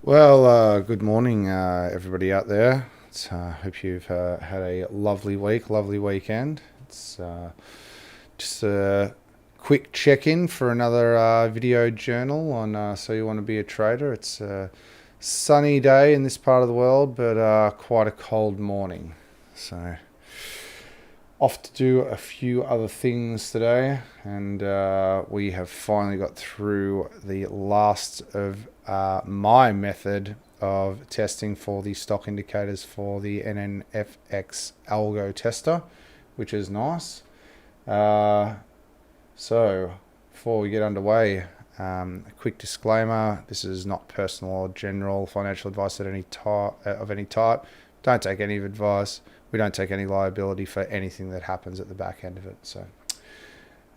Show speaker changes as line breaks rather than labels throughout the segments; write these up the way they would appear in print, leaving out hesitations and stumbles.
Well, good morning, everybody out there. Hope you've had a lovely week, lovely weekend. It's just a quick check-in for another video journal on So You Want to Be a Trader. It's a sunny day in this part of the world, but quite a cold morning. So off to do a few other things today, and we have finally got through the last of my method of testing for the stock indicators for the NNFX algo tester, which is nice. So before we get underway, a quick disclaimer: this is not personal or general financial advice at any of any type. Don't take any advice. We don't take any liability for anything that happens at the back end of it. So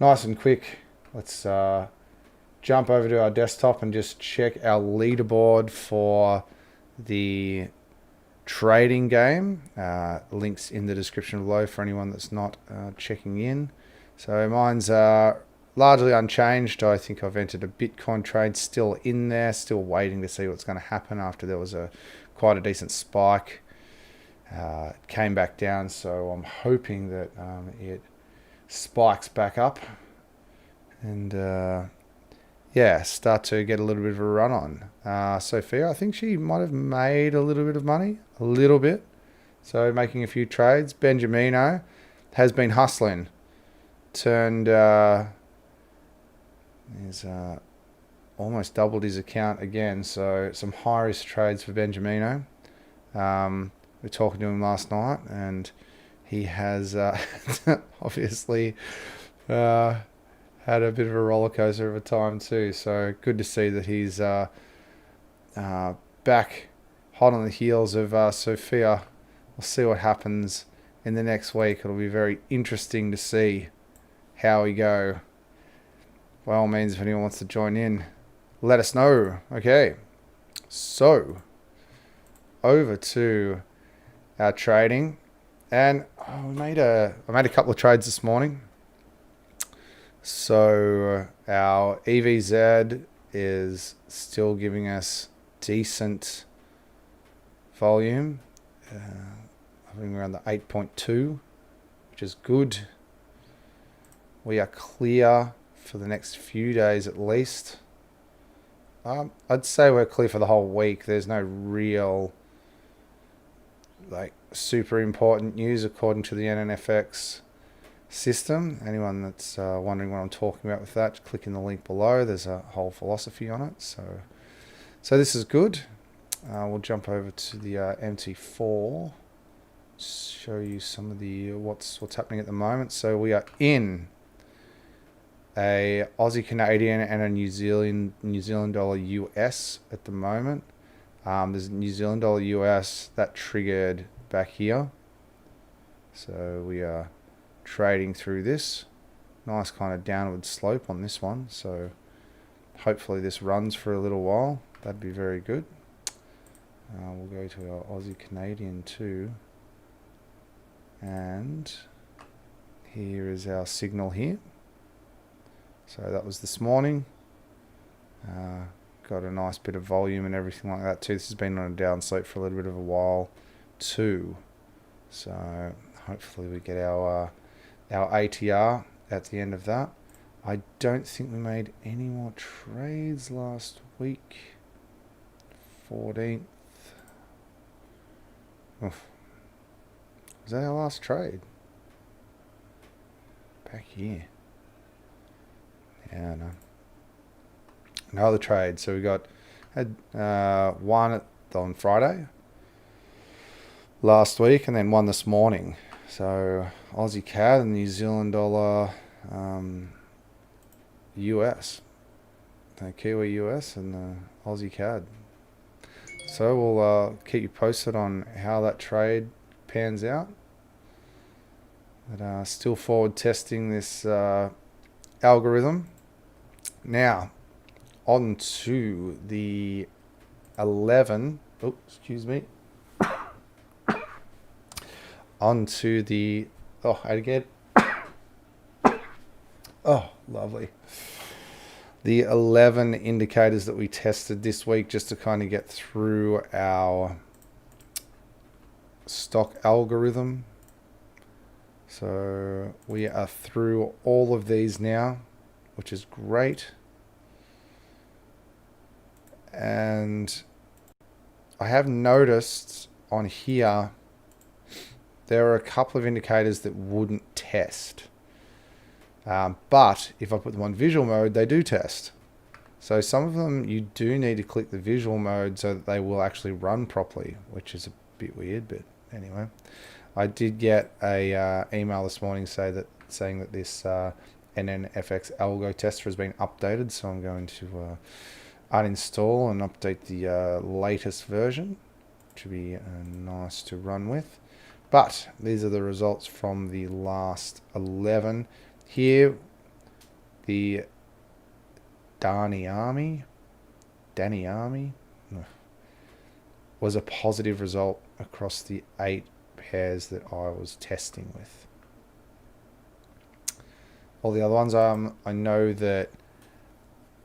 nice and quick, let's jump over to our desktop and just check our leaderboard for the trading game. Links in the description below for anyone that's not checking in. So mine's largely unchanged. I think I've entered a Bitcoin trade still in there, still waiting to see what's going to happen after there was quite a decent spike. It came back down, so I'm hoping that it spikes back up and yeah, start to get a little bit of a run on. Sophia, I think she might have made a little bit of money, a little bit, so making a few trades. Benjamino has been hustling, turned he's almost doubled his account again, so some high risk trades for Benjamino. We were talking to him last night, and he has obviously had a bit of a roller coaster of a time too. So good to see that he's back hot on the heels of Sophia. We'll see what happens in the next week. It'll be very interesting to see how we go. By all means, if anyone wants to join in, let us know. Okay, so over to our trading, and I made a couple of trades this morning. So our EVZ is still giving us decent volume, hovering around the 8.2, which is good. We are clear for the next few days at least. I'd say we're clear for the whole week. There's no real super important news according to the NNFX system. Anyone that's wondering what I'm talking about with that, click in the link below. There's a whole philosophy on it. So this is good. We'll jump over to the MT4, show you some of the what's happening at the moment. So we are in a Aussie Canadian and a New Zealand dollar US at the moment. There's New Zealand dollar US that triggered back here, so we are trading through this nice kind of downward slope on this one. So hopefully this runs for a little while. That'd be very good. We'll go to our Aussie Canadian too, and here is our signal here. So that was this morning. Got a nice bit of volume and everything like that too. This has been on a down slope for a little bit of a while too. So hopefully we get our ATR at the end of that. I don't think we made any more trades last week. 14th. Oof. Was that our last trade? Back here. Yeah, no. No other trade. So we had one on Friday last week, and then one this morning. So Aussie CAD and New Zealand dollar US, the Kiwi US and the Aussie CAD. So we'll keep you posted on how that trade pans out. But still forward testing this algorithm. Now on to the 11. Oh, excuse me. On to the. Oh, I get. Oh, lovely. the 11 indicators that we tested this week just to kind of get through our stock algorithm. So we are through all of these now, which is great. And I have noticed on here there are a couple of indicators that wouldn't test. But if I put them on visual mode, they do test. So some of them you do need to click the visual mode so that they will actually run properly, which is a bit weird, but anyway. I did get a email this morning saying that this NNFX algo tester has been updated, so I'm going to uninstall and update the latest version, which would be nice to run with. But these are the results from the last 11. Here, the DANIAMI was a positive result across the 8 pairs that I was testing with. All the other ones, I know that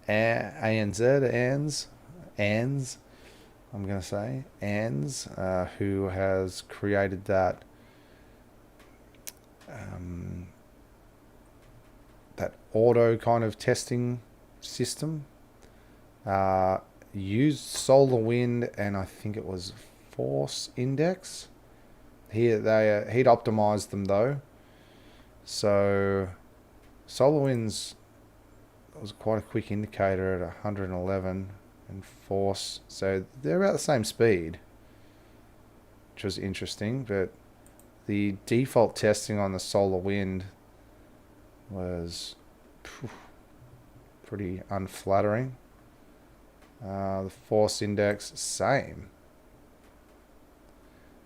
ANZ, who has created that that auto kind of testing system, used solar wind and I think it was force index. He'd optimized them though, so solar winds was quite a quick indicator at 111, and force, so they're about the same speed, which was interesting. But the default testing on the solar wind was pretty unflattering. The force index, same.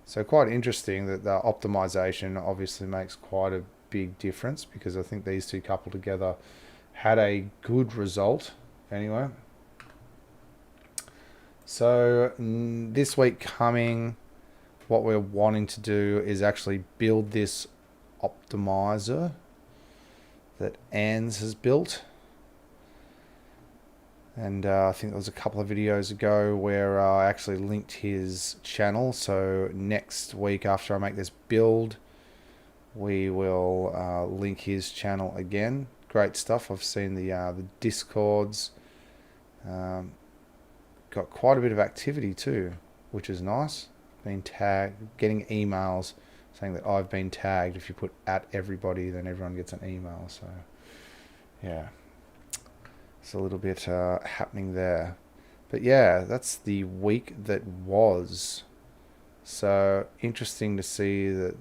So quite interesting that the optimization obviously makes quite a big difference, because I think these two coupled together had a good result anyway. So this week coming, what we're wanting to do is actually build this optimizer that Ans has built. And I think there was a couple of videos ago where I actually linked his channel. So next week after I make this build, we will link his channel again. Great stuff. I've seen the Discords. Got quite a bit of activity too, which is nice. Been tagged, getting emails saying that I've been tagged. If you put at everybody, then everyone gets an email. So yeah, it's a little bit happening there. But yeah, that's the week that was. So interesting to see that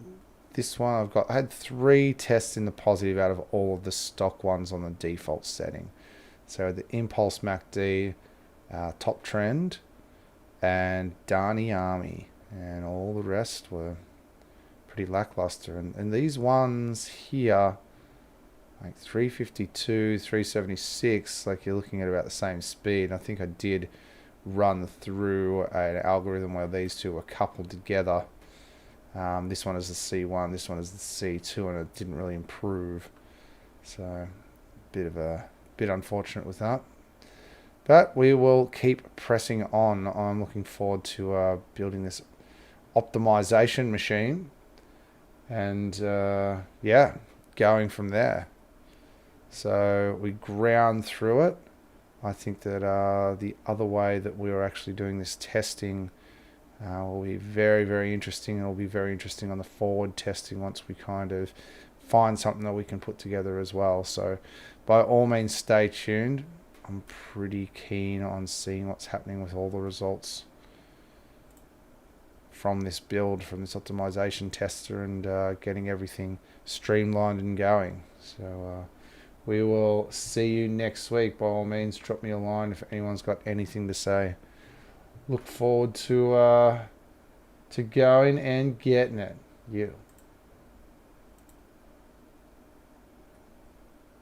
this one I had 3 tests in the positive out of all of the stock ones on the default setting. So the Impulse MACD, Top Trend, and DANIAMI, and all the rest were pretty lackluster. And these ones here, like 352, 376, like you're looking at about the same speed. I think I did run through an algorithm where these two were coupled together. This one is the C1, this one is the C2, and it didn't really improve. So bit unfortunate with that. But we will keep pressing on. I'm looking forward to building this optimization machine, and yeah, going from there. So we ground through it. I think that the other way that we were actually doing this testing will be very, very interesting. It'll be very interesting on the forward testing once we kind of find something that we can put together as well. So by all means, stay tuned. I'm pretty keen on seeing what's happening with all the results from this build, from this optimization tester, and getting everything streamlined and going. So we will see you next week. By all means, drop me a line if anyone's got anything to say. Look forward to going and getting it. You.